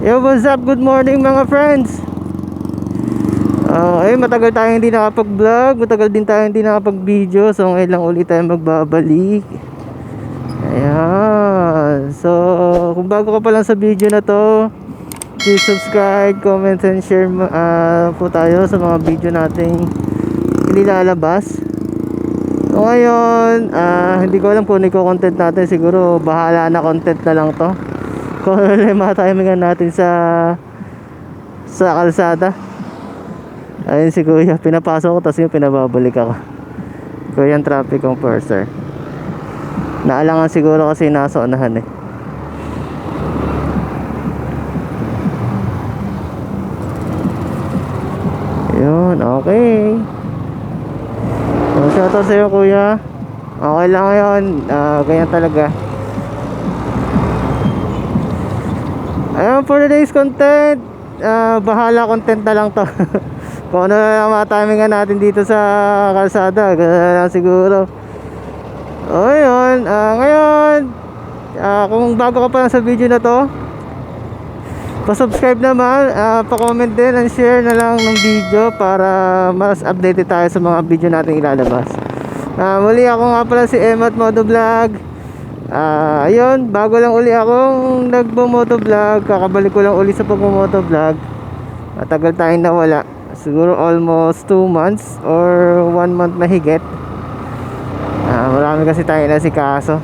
Yo, what's up? Good morning mga friends. Matagal tayong hindi nakapag-vlog, matagal din tayong hindi nakapag-video. So ngayon lang ulit tayo magbabalik. Ayan. So kung bago ka pa lang sa video na to, please subscribe, comment, and share po tayo sa mga video nating inilalabas. So ngayon, hindi ko alam kung ano yung content natin. Siguro bahala na content na lang to. Kung ano yung mga timingan natin sa kalsada. Ayun si kuya, pinapasok ko tapos yung pinababalik ako. Kuya yung traffic enforcer. Naalangan siguro kasi nasa unahan eh. Yun, okay. So shoutout sa'yo kuya. Okay lang ngayon, ganyan talaga. Ayun, for today's content, bahala content na lang to. Kung ano na lang mga timingan natin dito sa kalsada, gano'n na lang siguro. O yun, ngayon, kung bago ka pa lang sa video na to, pa-subscribe naman, pa-comment din and share na lang ng video para mas updated tayo sa mga video natin ilalabas. Muli ako nga pala si Emat Motovlog. Ayun, bago lang uli akong nagbo-motovlog. Kakabalik ko lang uli sa pagbo-motovlog. Matagal tayong nawala. Siguro almost 2 months or 1 month mahigit. Marami kasi tayo nasikaso.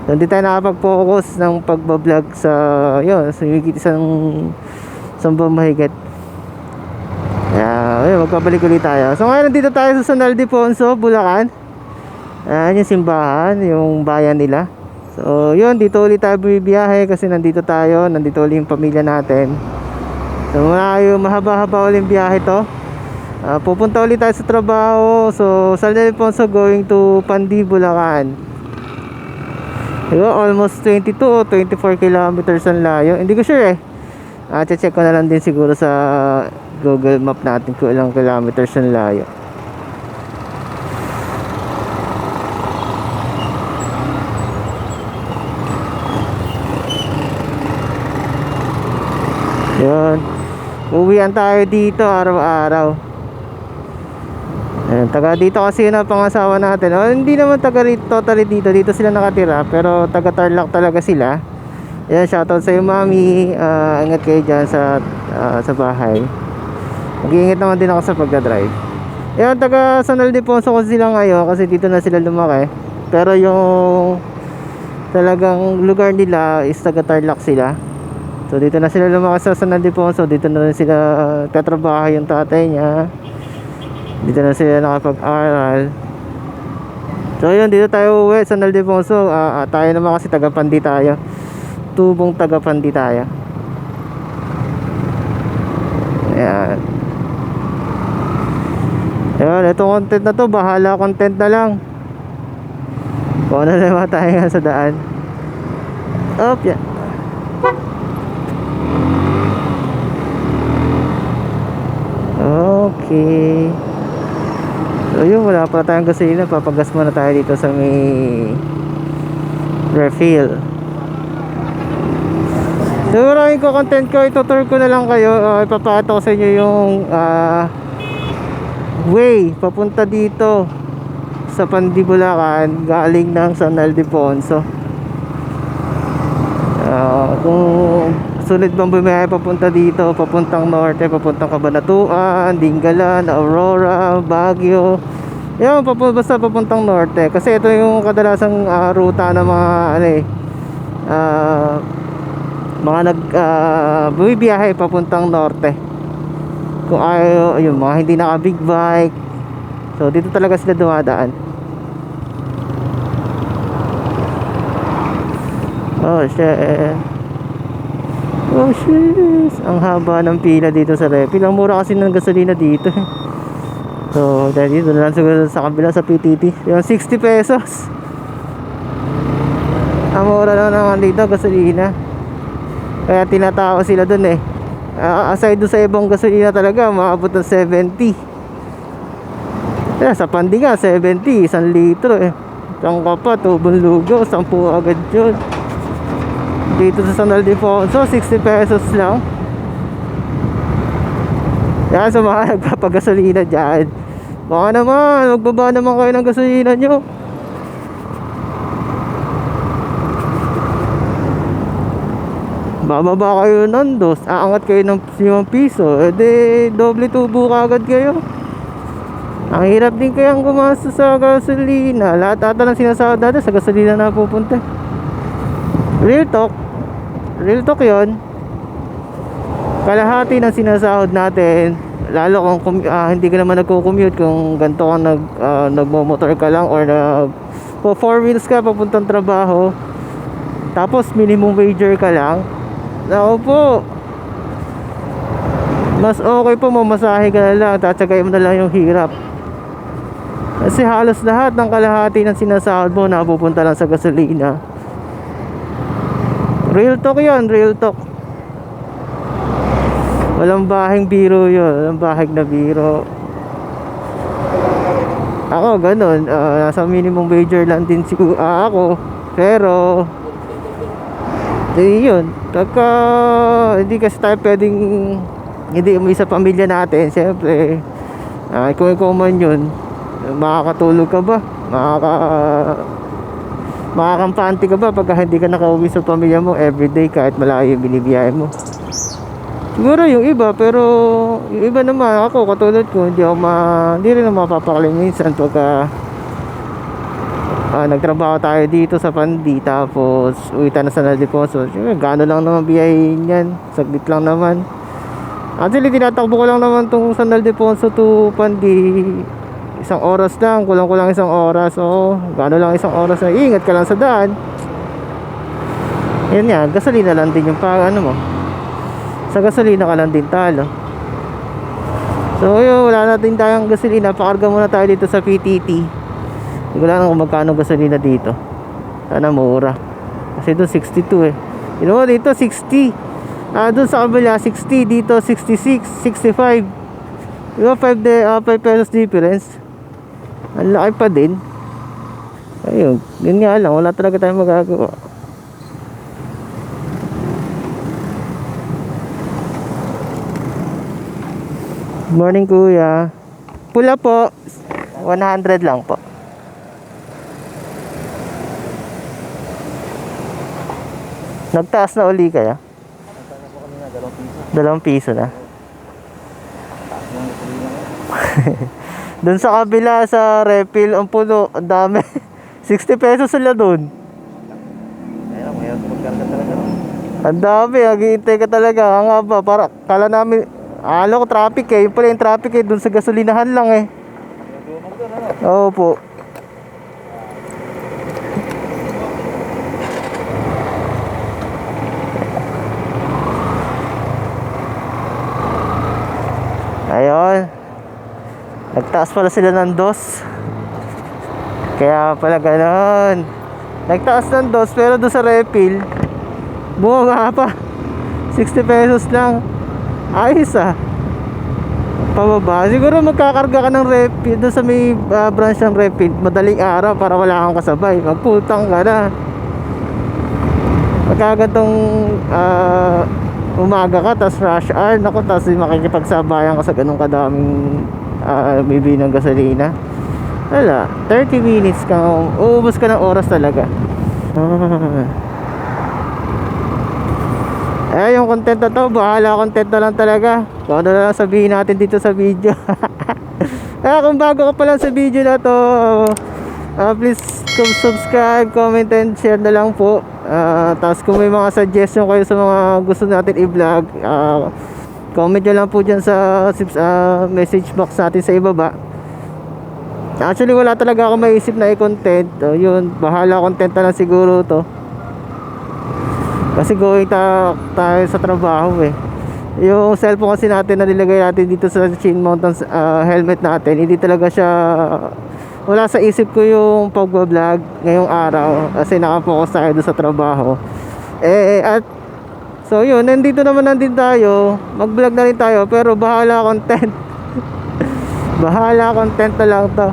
So, hindi tayo nakapag-focus ng pagbablog sa higit isang buwan mahigit. Ayun, magpabalik ulit tayo. So ngayon nandito tayo sa San Ildefonso, Bulacan. Ayan yung simbahan, yung bayan nila. So yun, dito ulit tayo bumibiyahe kasi nandito ulit yung pamilya natin. So mahaba-haba ulit yung biyahe to. Pupunta ulit tayo sa trabaho. So San Ildefonso going to Pandi, Bulacan. Almost 22 o 24 kilometers ang layo. Hindi ko sure eh. Check ko na lang din siguro sa Google Map natin kung ilang kilometers ang layo. Yun, uwian tayo dito araw-araw. Ayan, taga dito kasi yun ang pangasawa natin. Hindi naman taga totally dito sila nakatira, pero taga Tarlac talaga sila. Ayan, shoutout sa iyo mami. Ingat kayo dyan sa bahay. Mag-iingat naman din ako sa pagdadrive. Ayan, taga San Ildefonso kasi sila ngayon kasi dito na sila lumaki. Pero yung talagang lugar nila is taga Tarlac sila. So dito na sila lumakas sa San Ildefonso. Dito na rin sila katrabaho yung tatay niya. Dito na sila nakapag-aral. So yun, dito tayo uwi sa San Ildefonso. Tayo naman kasi taga-Pandi tayo. Tubong taga-Pandi tayo. Ayan. Ayan, itong content na to, bahala content na lang. Kung ano naman tayo nga sa daan. Yan. Okay. So yun, wala pa tayong gasolina. Papagas muna tayo dito sa may refill. So maraming ko content ko, itutur ko na lang kayo. Ipapakita ko sa inyo yung way papunta dito sa Pandi, Bulacan, galing ng San Ildefonso. Kung sulit bang bumiyahe papunta dito, papuntang norte, papuntang Cabanatuan, Dingalan, Aurora, Baguio. Yan, basta papuntang norte. Kasi ito yung kadalasang ruta ng mga bumibiyahe papuntang norte. Kung ayaw, yung mga hindi naka big bike. So dito talaga sila dumadaan. Oh shit. Ang haba ng pila dito sa refill. Ang mura kasi ng gasolina dito. So dahil dito na lang siguro sa kabila sa PTT. Yung 60 pesos. Ang mura na naman dito gasolina. Kaya tinatao sila dun eh. Aside doon sa ibang gasolina talaga, maabot ng 70. Kaya sa Pandi nga 70, 1 litro eh. Isang ka pa, tubong lugaw, 10 agad yun. dito sa San Ildefonso, 60 pesos lang. Yan sa mga nagpapagasolina dyan, baka naman magbaba naman kayo ng gasolina nyo. Bababa kayo ng dos, aangat kayo ng 5 piso, edi doble tubo kagad kayo. Ang hirap din kayang gumastos sa gasolina. Lahat ata ng sinasahod natin sa gasolina na pupunta. Real talk yun. Kalahati ng sinasahod natin, lalo kung hindi ka naman nagko-commute, kung ganito kang nagmo-motor ka lang or po 4 wheels ka papuntang trabaho, tapos minimum wager ka lang. Ako po, mas okay po mamasahe ka na lang, tatsagay mo na lang yung hirap. Kasi halos lahat ng kalahati ng sinasahod mo napupunta lang sa gasolina. Real talk yun, real talk. Walang bahing biro yun, walang bahig na biro. Ako ganun, nasa minimum wager lang din siguro ako. Pero yun, pagka hindi kasi tayo pwedeng hindi umuwi sa pamilya natin, siyempre kung ikaw man yun, makakatulog ka ba? Makakampante ka ba pagka hindi ka nakauwi sa pamilya mo everyday kahit malayo yung binibiyahe mo? Siguro yung iba, pero yung iba naman, ako katulad ko, hindi rin mapapakalim minsan pagka nagtrabaho tayo dito sa Pandi, tapos uwi tayo na sa San Ildefonso. Gano'n lang naman biyahin yan, saglit lang naman. Actually tinatakbo ko lang naman tong San Ildefonso to Pandi, 1 oras lang, kulang-kulang 1 oras. So gano'n lang 1 oras na ingat ka lang sa daan. Yan nga, gasolina lang din yung mo, sa gasolina ka lang din talo. So yun, wala natin tayong gasolina, pakarga muna tayo dito sa PTT. Hindi ko lang kung magkano gasolina dito. Sana mura, kasi doon 62 eh. You know, dito 60, doon sa kabila 60, dito 66, 65. Diba 5 pesos difference? Ang laki pa din. Ayun, yun nga lang, wala talaga tayong magagawa. Good morning kuya. Pula po, 100 lang po. Nagtaas na uli kaya? Dalawang piso na. Doon sa kabila sa refill, ang puno, ang dami. 60 pesos sila doon. Ang dami, naghihintay ka talaga. Nga ba, para kala namin, ko traffic eh. Yung pala yung traffic eh, doon sa gasolinahan lang eh. Oo po. Ayun, nagtaas pala sila ng dos. Kaya pala ganon. Nagtaas ng dos, pero doon sa refill bunga pa, 60 pesos lang. Ayos pababa. Siguro magkakarga ka ng refill doon sa may branch ng refill madaling araw para wala kang kasabay, magputang ka na. Pagkagantong umaga ka, tas rush hour, naku, tas makikipagsabayan ka sa ganun kadaming bibili ng gasolina. Wala, 30 minutes ka, uubos ka ng oras talaga. Yung content na to, bahala content na lang talaga. Kung ano na lang sabihin natin dito sa video. Kung bago ka pa lang sa video na to, please subscribe, comment and share na lang po. Tapos kung may mga suggestion kayo sa mga gusto natin i-vlog, comment nyo lang po dyan sa message box natin sa ibaba. Actually wala talaga ako maisip na i-content. Yun, bahala content na lang siguro to. Kasi going tayo sa trabaho eh. Yung cellphone kasi natin na nilagay natin dito sa chain mountain helmet natin, hindi talaga siya, wala sa isip ko yung pag-vlog ngayong araw kasi nakapokus tayo doon sa trabaho. At so yun, nandito naman tayo, mag-vlog na rin tayo, pero bahala content. Bahala content na lang to.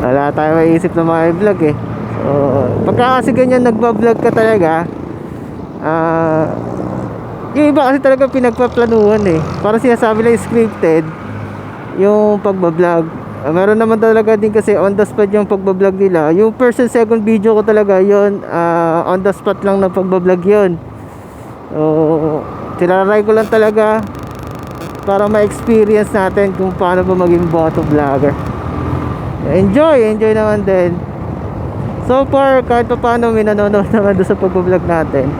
Wala tayo maisip na mga vlog eh. So Pagka kasi ganyan nagbablog ka talaga, yung iba kasi talaga pinagpaplanuhan eh. Parang sinasabi lang scripted yung pagbablog. Meron naman talaga din kasi on the spot yung pagbablog nila. Yung first and second video ko talaga yon, on the spot lang na pagbablog yon. Tinaray ko lang talaga para ma-experience natin kung paano ba maging boto vlogger. Enjoy naman din. So far, kahit pa paano may nanonood naman doon sa pagbablog natin.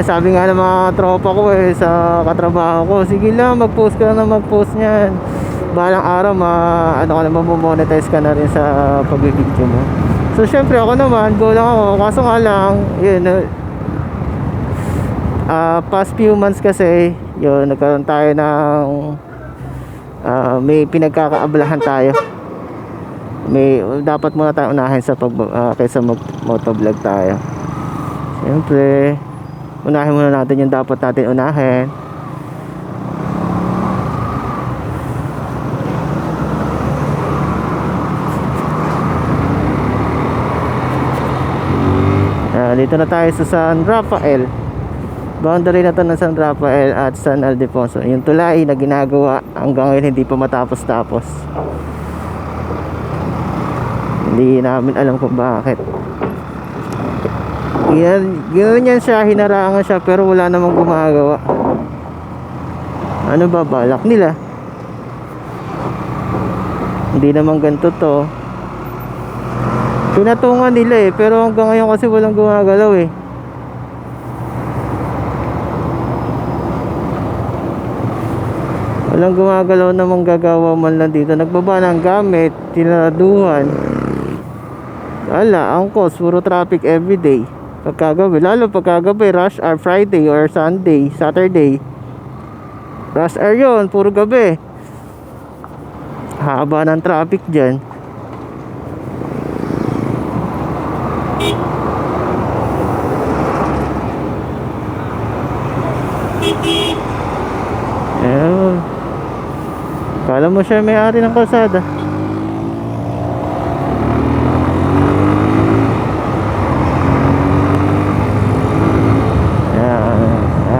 Sabi nga ng mga tropa ko sa katrabaho ko, sige lang, mag-post ka na mag-post niyan. Balang araw, monetize ka na rin sa pagbibideo mo. So, syempre ako naman, go lang ako. Kaso nga lang, past few months kasi, nagkaroon tayo ng may pinagkakaabalahan tayo. Dapat muna tayo unahin sa kaysa motovlog tayo. Siyempre, unahin muna natin yung dapat natin unahin. Dito na tayo sa San Rafael. Boundary na to ng San Rafael at San Ildefonso. Yung tulay na ginagawa hanggang ngayon hindi pa matapos-tapos. Hindi namin alam kung bakit. Ganyan siya, hinarangan siya pero wala namang gumagawa. Ano ba balak nila? Hindi naman ganito to. Pinatungan nila pero hanggang ngayon kasi walang gumagalaw Walang gumagalaw namang gagawa man lang dito. Nagbaba ng gamit, tinaraduhan. Wala, ang cost, puro traffic everyday. Pagkagabi, lalo pagkagabi, rush hour Friday or Sunday, Saturday. Rush hour yun, puro gabi. Haba ng traffic dyan. Ayun. Kala mo siya may-ari ng kalsada.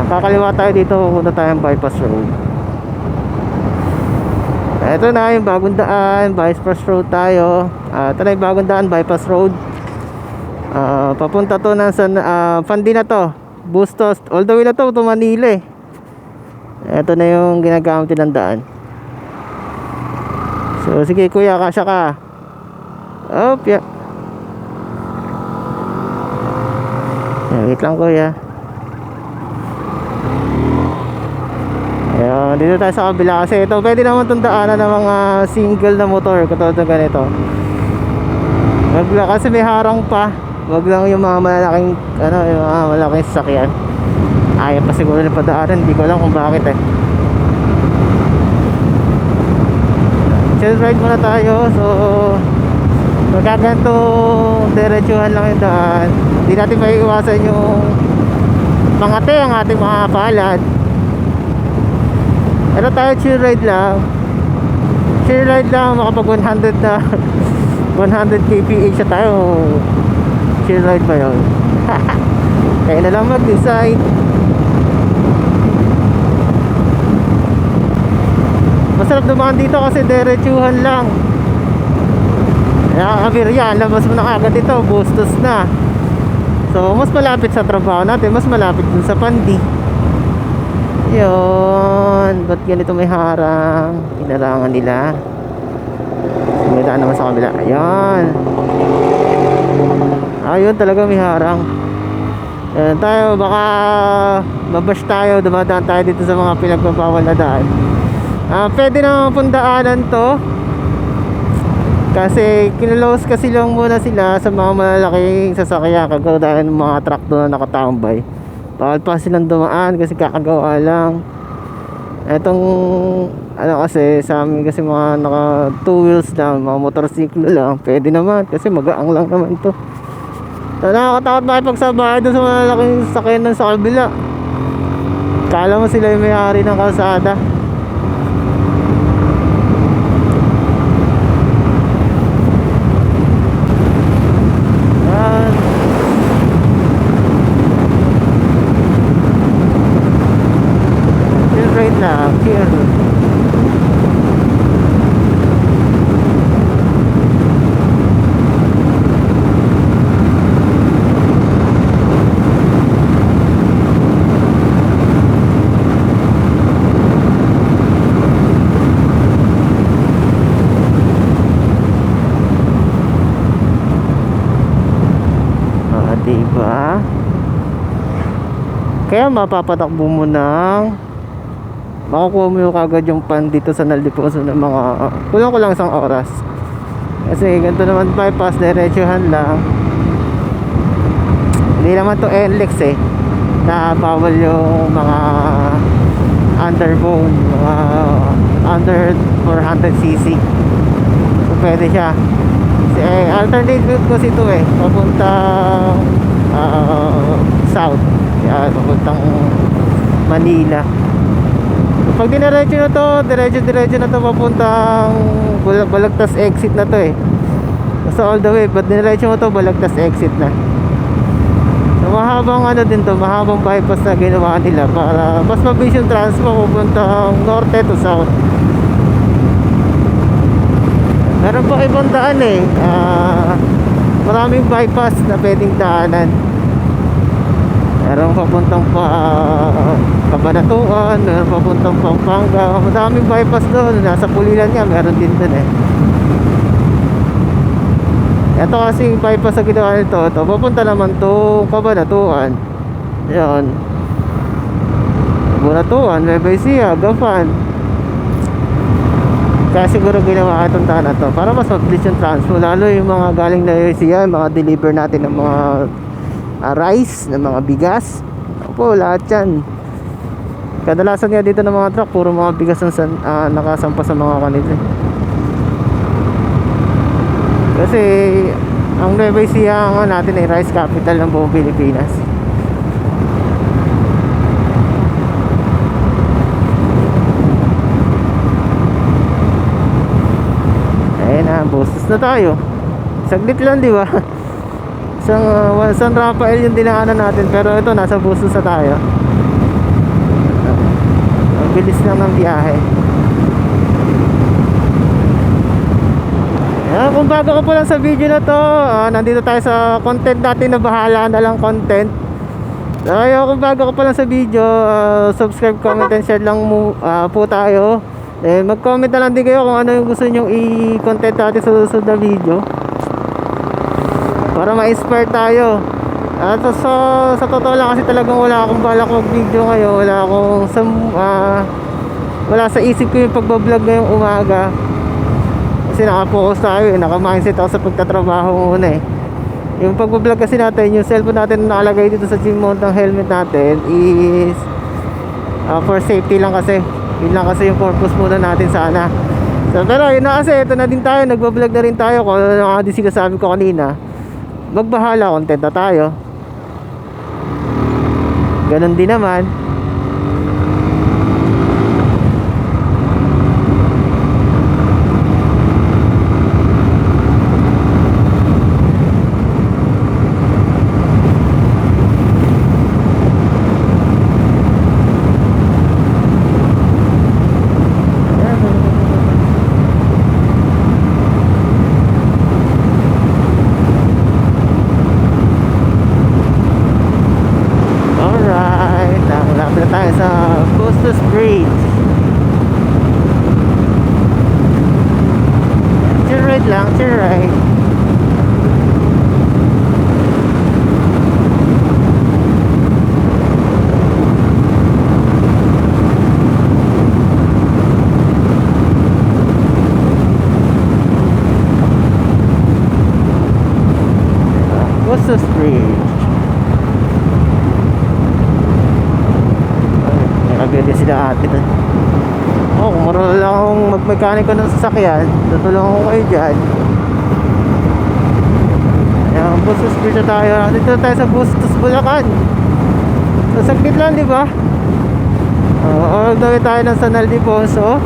Kakaliwa tayo dito, pupunta tayong bypass road. Ito na yung bagong daan, bypass road tayo. Ito na yung bagong daan, bypass road. Papunta to ng Pandi na to, Bustos, all the way na to Manila Ito na yung ginagamit ng daan. So sige kuya, kasya ka. Yeah. Wait lang kuya. Ayan, dito tayo sa kabila kasi ito pwede naman itong daanan ng mga single na motor katulad ng ganito. Kasi may harang pa. Wag lang yung mga malalaking yung mga malalaking sasakyan. Ayaw pa siguro na padaanan, hindi ko alam kung bakit chill ride muna tayo. So magkaganto diretsuhan lang yung daan. Hindi natin maiiwasan yung mangate ang ating mga palad. Pero tayo chill ride lang. Chill ride lang, makapag 100 na 100 kph siya tayo. Chill ride ba yun? Kaya na lang mag-decide. Masarap dumaan dito kasi diretsuhan lang. Nakakabirya, labas mo na kagad ito, Bustos na. So mas malapit sa trabaho natin, mas malapit dun sa Pandi. Yun. Ba't ganito may harang? Inarangan nila. Sumita naman sa kabila. Ayan. Ayun talaga may harang. Ayan tayo, baka mabash tayo, dumadaan tayo dito sa mga pinagpapawal na daan. Pwede na pundaanan to kasi kinalose kasi lang muna sila sa mga malalaking sasakyan kagaya ng mga truck doon na nakatambay. Bawal pa silang dumaan kasi kakagawa lang. Etong kasi sa amin kasi mga naka 2 wheels lang, mga motorsiklo lang, pwede naman kasi magaang lang naman to. So, nakakatakot makipagsabahay doon sa malalaking sasakyan sa kabila. Kala mo sila yung may-ari ng kalsada. siya. Kaya mapapatakbo mo ng makukuha mo yung kagad yung pan dito sa Naldiposo ng mga kulang isang oras. Kasi ganito naman bypass, diretsuhan lang. Hindi naman to NLEX na bawal yung mga underbone, mga under 400cc. So pwede siya. Kasi alternate route kasi ito papuntang south. Kaya papuntang Manila. So, pag dinerecho na to, diretso na to papuntang Balagtas exit na to So all the way, but dinerecho mo to, Balagtas exit na. So mahabang din to, mahabang bypass na ginawa nila para mas mabilis yung transpo papuntang norte to south. Meron pa ibang daan maraming bypass na pwedeng daanan. Meron papuntang Cabanatuan, meron papuntang Pampanga. Madaming bypass doon. Nasa Pulilan nga, meron din doon Ito kasi bypass sa ginawa nito, papunta naman to Cabanatuan. Yan. Cabanatuan, Nueva Ecija, Gapan. Kaya siguro ginawa itong daan na to para mas mabilis yung transpo. Lalo yung mga galing na Ecija, yung mga deliver natin ng mga rice, ng mga bigas. Opo, lahat yan. Kadalasan nga dito ng mga truck, puro mga bigas ang nakasampa sa mga kanila. Kasi ang Nueva Ecija natin ay rice capital ng buong Pilipinas. Bostos na tayo. Saglit lang, di ba? San Rafael yung dinaanan natin, pero ito nasa Bostos na tayo. Ang bilis lang ng biyahe. Kung bago ka pa lang sa video na to, nandito tayo sa content natin na bahala na lang content. Kung bago ka pa lang sa video, subscribe, comment, and share lang po tayo. Mag-comment na lang din kayo kung ano yung gusto nyong i-content natin sa susunod na video para ma-inspire tayo. At sa totoo lang kasi talagang wala akong balak mag-video ngayon. Wala sa isip ko yung pagbablog ngayong umaga. Kasi naka-focus tayo naka-mindset ako sa pagtatrabaho muna Yung pagbablog kasi natin, yung cellphone natin na nakalagay dito sa chin mount ng helmet natin is for safety lang kasi. Yun lang kasi yung purpose muna natin sana. So, pero yun na kasi, ito na din tayo, nagbablog na rin tayo. Kung ano nga din sinasabi ko kanina, magbahala, content na tayo. Ganon din naman. Lang, turn right. What's this bridge? Nakagaya sila ate doon. Kung marunong lang akong magmekaniko ng sasakyan, tutulungan ko kayo dyan. Ayan, Bustos Bridge na tayo. Dito na tayo sa Bustos, Bulacan. So, saglit lang, di ba? All the way tayo ng San Naldiposo.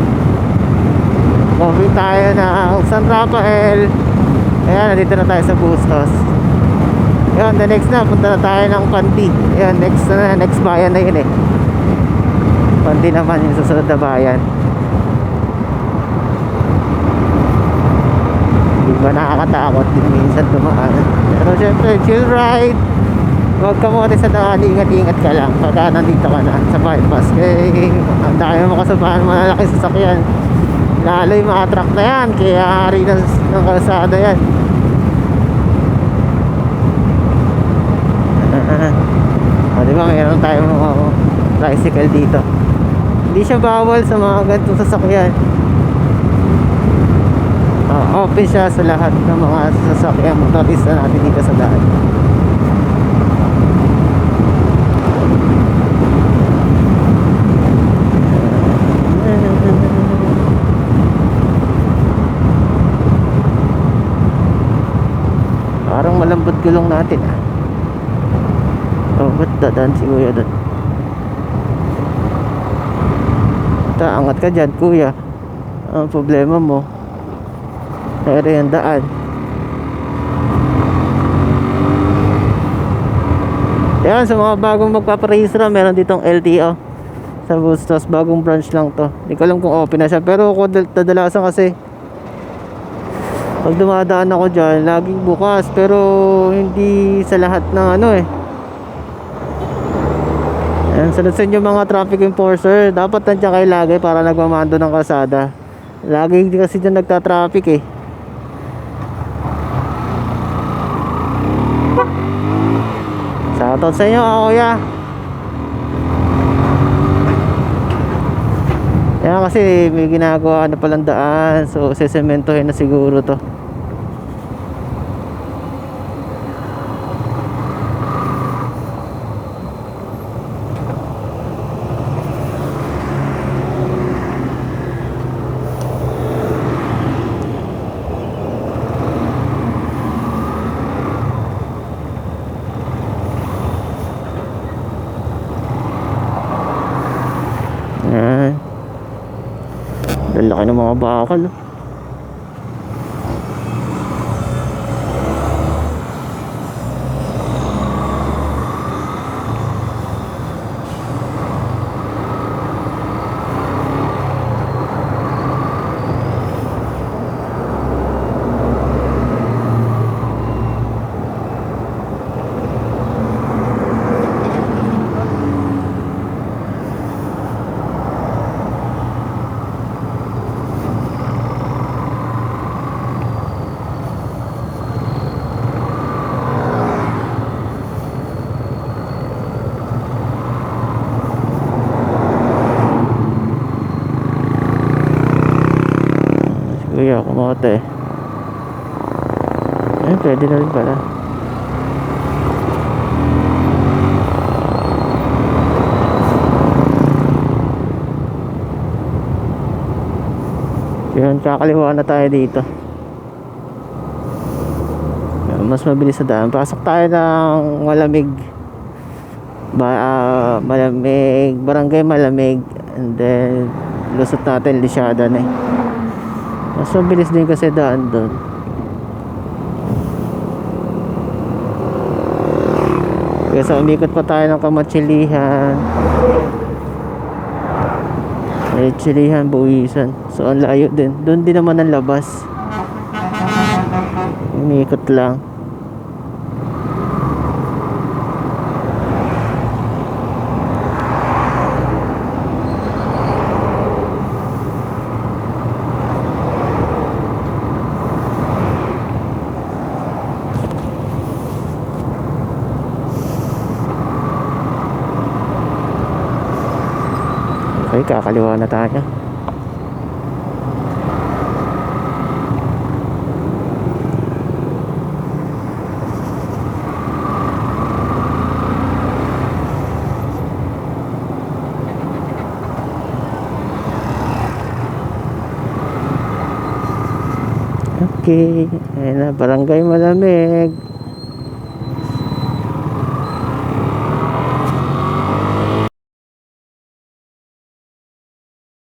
Moving tayo ng San Rafael. Ayan, nandito na tayo sa Bustos. Ayan, the next na, punta na tayo ng Pandi. Ayan, next bayan na yun Pandi naman yung susunod na bayan. Diba nakakatakot din minsan dumaan. Pero syempre chill ride. Huwag ka muna sa daan, ingat-ingat ka lang pagka nandito ka na sa bypass. Kaya ang dami mo kasabahan malalaki sasakyan. Lalo yung mga truck na yan, kaya hari ng kalsada yan. ba meron tayong mga tricycle dito. Hindi siya bawal sa mga ganitong sasakyan. Open siya sa lahat ng mga sasakyan motorista natin dito sa daan. Parang malambot gulong natin. Ba't dadaan si kuya doon? Angat ka dyan kuya. Ang problema mo, pero yung daan. Yan, sa mga bagong magpaparehistro, meron ditong LTO sa Bustos. Bagong branch lang to. Hindi ko alam kung open na siya, pero kadalasan kasi pag dumadaan ako dyan, laging bukas. Pero hindi sa lahat ng ano eh. Ayan, sunod-sunod yung mga traffic enforcer. Dapat nandiyan kayo lagi para nagmamando ng kalsada. Lagi kasi dyan nagta-traffic eh. Shoutout sa inyo, kuya. Yan kasi may ginagawa na palang daan. So sesementohin na siguro to. Yan. Lalaki ng mga bakal. Kuya, kumote. Pwede na rin pala. Yan, kakaliwa na tayo dito. Mas mabilis sa daan. Pasok tayo ng Malamig. Malamig, Barangay Malamig. And then lusot natin Lisyada na eh. Mas mabilis din kasi daan doon. Kaya sa umikot pa tayo ng Kamatsilihan. Chilihan, Buwisan. So ang layo din. Doon din naman ang labas. Umikot lang. Okay, kakaliwa na tayo. Okay, ayan na, Barangay Malamig.